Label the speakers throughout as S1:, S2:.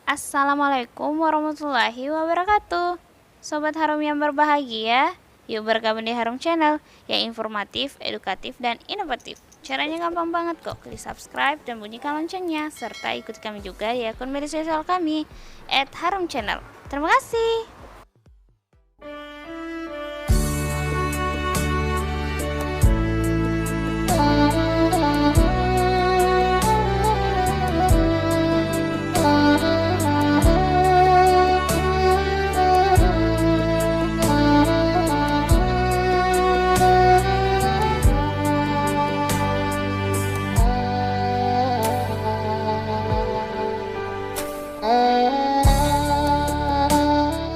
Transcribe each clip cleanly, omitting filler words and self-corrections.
S1: Assalamualaikum warahmatullahi wabarakatuh. Sobat Harum yang berbahagia, yuk bergabung di Harum Channel yang informatif, edukatif, dan inovatif. Caranya gampang banget kok, klik subscribe dan bunyikan loncengnya, serta ikuti kami juga di akun media sosial kami, @harumchannel. Terima kasih.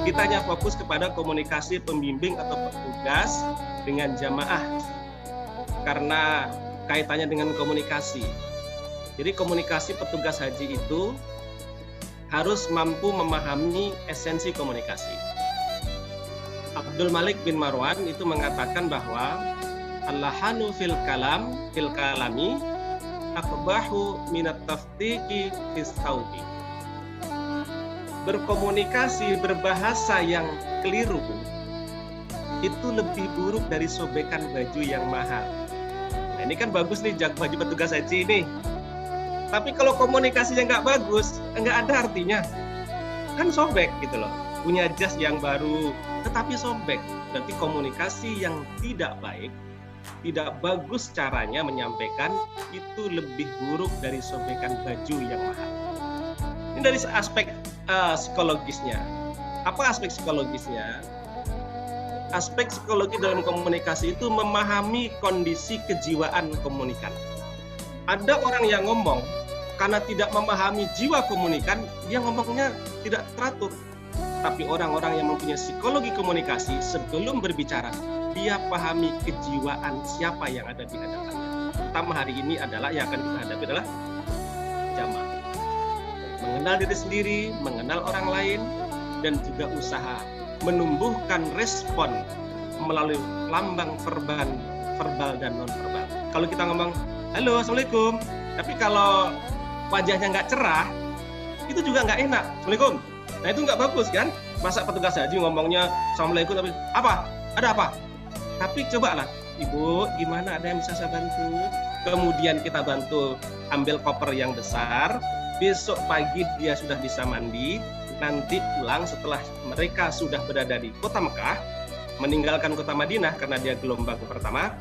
S2: Kita hanya fokus kepada komunikasi pembimbing atau petugas dengan jamaah karena kaitannya dengan komunikasi. Jadi komunikasi petugas haji itu harus mampu memahami esensi komunikasi. Abdul Malik bin Marwan itu mengatakan bahwa Allahanu fil kalami akbahu minat taftiki fis sauti. Berkomunikasi, berbahasa yang keliru itu lebih buruk dari sobekan baju yang mahal. Nah, ini kan bagus nih baju petugas haji ini. Tapi kalau komunikasinya nggak bagus, nggak ada artinya. Kan sobek gitu loh. Punya jas yang baru, tetapi sobek. Berarti komunikasi yang tidak baik, tidak bagus caranya menyampaikan, itu lebih buruk dari sobekan baju yang mahal. Ini dari aspek psikologisnya. Apa aspek psikologisnya? Aspek psikologi dalam komunikasi itu memahami kondisi kejiwaan komunikan. Ada orang yang ngomong karena tidak memahami jiwa komunikan, dia ngomongnya tidak teratur. Tapi orang-orang yang mempunyai psikologi komunikasi sebelum berbicara, dia pahami kejiwaan siapa yang ada di hadapannya. Terutama hari ini adalah yang akan kita hadapi adalah jamaah. Mengenal diri sendiri, mengenal orang lain, dan juga usaha menumbuhkan respon melalui lambang verbal dan non-verbal. Kalau kita ngomong, halo, assalamualaikum, tapi kalau wajahnya nggak cerah, itu juga nggak enak. Assalamualaikum. Nah itu nggak bagus kan? Masa petugas haji ngomongnya assalamualaikum, tapi apa? Ada apa? Tapi cobalah, Ibu, gimana, ada yang bisa saya bantu? Kemudian kita bantu ambil koper yang besar. Besok pagi dia sudah bisa mandi, nanti pulang setelah mereka sudah berada di kota Mekah, meninggalkan kota Madinah karena dia gelombang pertama,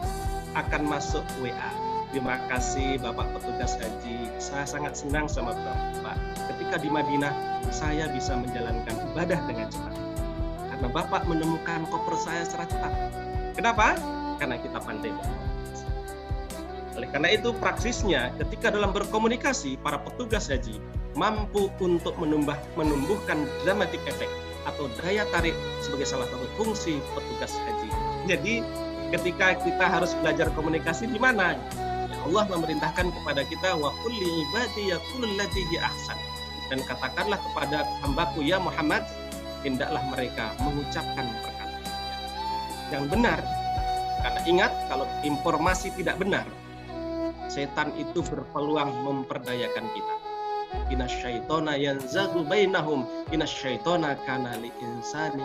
S2: akan masuk WA. Terima kasih Bapak petugas haji, saya sangat senang sama Bapak. Ketika di Madinah, saya bisa menjalankan ibadah dengan cepat. Karena Bapak menemukan koper saya secara cepat. Kenapa? Karena kita pandai. Oleh karena itu praksisnya ketika dalam berkomunikasi para petugas haji mampu untuk menumbuhkan dramatic effect atau daya tarik sebagai salah satu fungsi petugas haji. Jadi ketika kita harus belajar komunikasi di mana? Ya Allah memerintahkan kepada kita wa qul li ibadi yaqulul lati hi ahsan. Dan katakanlah kepada hambaku ya Muhammad, hendaklah mereka mengucapkan perkataan yang benar. Karena ingat, kalau informasi tidak benar, setan itu berpeluang memperdayakan kita. Inasyaitona yanzagu bainahum inasyaitona kana liinsani.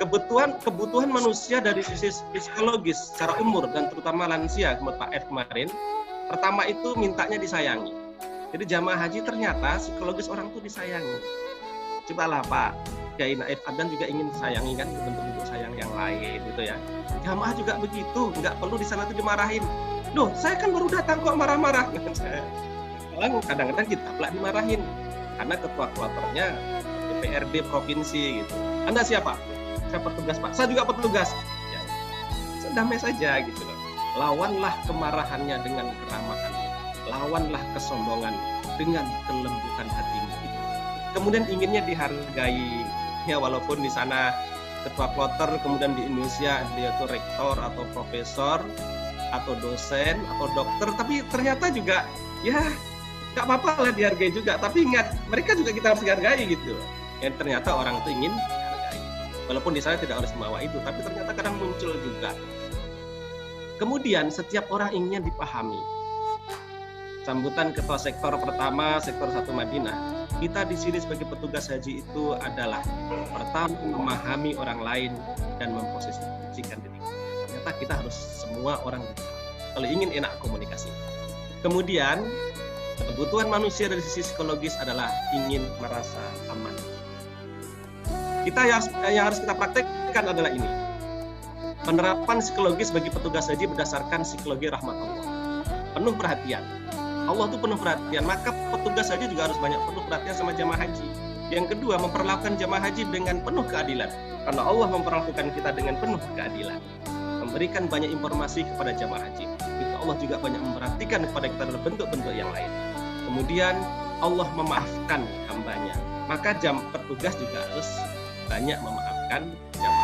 S2: Kebutuhan manusia dari sisi psikologis secara umur dan terutama lansia, Pak F kemarin, pertama itu mintanya disayangi. Jadi jamaah haji ternyata psikologis orang itu disayangi. Cobalah Pak Kiai Naif Adnan juga ingin disayangi kan, bentuk-bentuk sayang yang lain gitu ya. Jamaah juga begitu, nggak perlu di sana tuh dimarahin. Loh, saya kan baru datang kok marah-marah. Kadang-kadang kita pula dimarahin karena ketua kloternya DPRD provinsi gitu. Anda siapa? Saya petugas Pak. Saya juga petugas. Ya, damai saja gitu loh. Lawanlah kemarahannya dengan keramahan. Lawanlah kesombongan dengan kelembutan hatimu. Gitu. Kemudian inginnya dihargai. Ya walaupun di sana ketua kloter, kemudian di Indonesia dia itu rektor atau profesor atau dosen atau dokter, tapi ternyata juga ya nggak apa-apa lah dihargai juga. Tapi ingat, mereka juga kita harus dihargai gitu. Yang ternyata orang itu ingin dihargai, walaupun di sana tidak harus membawa itu, tapi ternyata kadang muncul juga. Kemudian setiap orang inginnya dipahami. Sambutan ketua sektor pertama, sektor 1 Madinah, Kita di sini sebagai petugas haji itu adalah pertama memahami orang lain dan memposisikan diri. Ternyata kita harus semua orang kalau ingin enak komunikasi. Kemudian kebutuhan manusia dari sisi psikologis adalah ingin merasa aman. Yang harus kita praktekkan adalah ini. Penerapan psikologis bagi petugas haji berdasarkan psikologi rahmat Allah. Penuh perhatian. Allah itu penuh perhatian, maka petugas haji juga harus banyak penuh perhatian sama jamaah haji. Yang kedua, memperlakukan jamaah haji dengan penuh keadilan. Karena Allah memperlakukan kita dengan penuh keadilan. Memberikan banyak informasi kepada jamaah haji. Itu Allah juga banyak memperhatikan kepada kita dalam bentuk-bentuk yang lain. Kemudian Allah memaafkan hambanya. Maka petugas juga harus banyak memaafkan jamaah